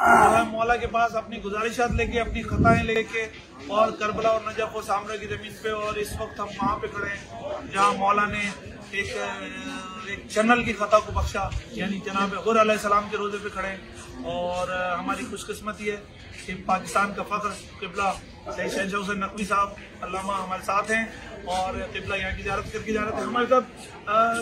मौला के पास अपनी गुजारिशात लेके, अपनी खताएं लेके, और करबला और नजफ और सामरा की ज़मीन पे, और इस वक्त हम वहाँ पे खड़े हैं जहाँ मौला ने एक चैनल की खता को बख्शा, यानी जनाब हुर अलैहिस्सलाम के रोज़े पे खड़े हैं। और हमारी खुशकिस्मती है कि पाकिस्तान का फ़ख्र क़िबला सैयद शहंशाह हुसैन नकवी साहब अल्लामा हमारे साथ हैं, और क़िबला यहाँ की ज़ियारत करके जा रहे थे। हमारे साथ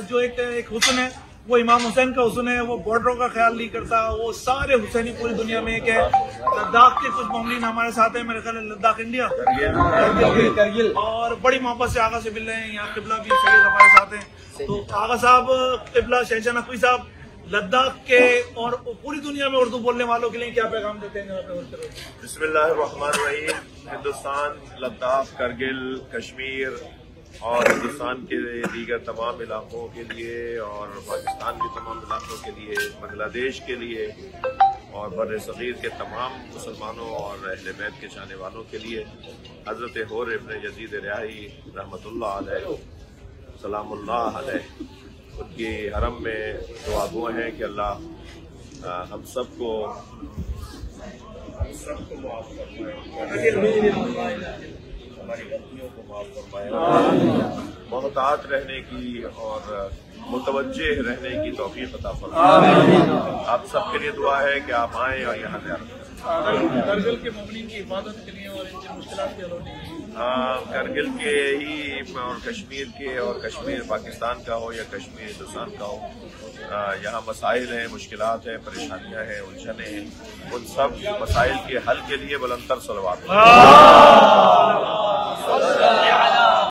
जो एक हुस्न है वो इमाम हुसैन का हुस्न है, वो बॉर्डरों का ख्याल नहीं करता, वो सारे हुसैनी पूरी दुनिया में एक है। लद्दाख के कुछ मोमिनीन हमारे साथ हैं, मेरे ख्याल लद्दाख इंडिया करगिल, और बड़ी मोहब्बत से आगा से मिल रहे हैं। यहाँ क़िबला भी सैयद हमारे साथ हैं। तो आगा साहब, क़िबला शहंशाह नकवी साहब लद्दाख के और पूरी दुनिया में उर्दू बोलने वालों के लिए क्या पैगाम देते हैं? बिस्मिल्लाहिर्रहमानिर्रहीम। हिंदुस्तान, लद्दाख, करगिल, कश्मीर और हिंदुस्तान के दीगर तमाम इलाकों के लिए, और पाकिस्तान के तमाम इलाकों के लिए, बांग्लादेश के लिए, और बर्र सगीर के तमाम मुसलमानों और अहले बैत के चाहने वालों के लिए हज़रत हुर इब्न यजीद रियाही रहमतुल्लाह अलैह सलामुल्लाह अलैह उनकी हरम में दुआगो हैं कि अल्लाह हम सबको हमारी गलतियों को माफ फरमाए, मोहतात रहने की और मुतवज्जे रहने की तौफीक अता फरमाए। आप सबके लिए दुआ है कि आप आएँ और यहाँ ज़ियारत करें। करगिल के मोमिनीन की हिफाजत के लिए और इनकी मुश्किलात के हल होने के लिए, करगिल के ही और कश्मीर के, और कश्मीर पाकिस्तान का हो या कश्मीर हिंदुस्तान का हो, यहाँ मसाइल हैं, मुश्किलात हैं, परेशानियां हैं, उलझने हैं। उन सब मसाइल के हल के लिए बुलंदतर सलवात।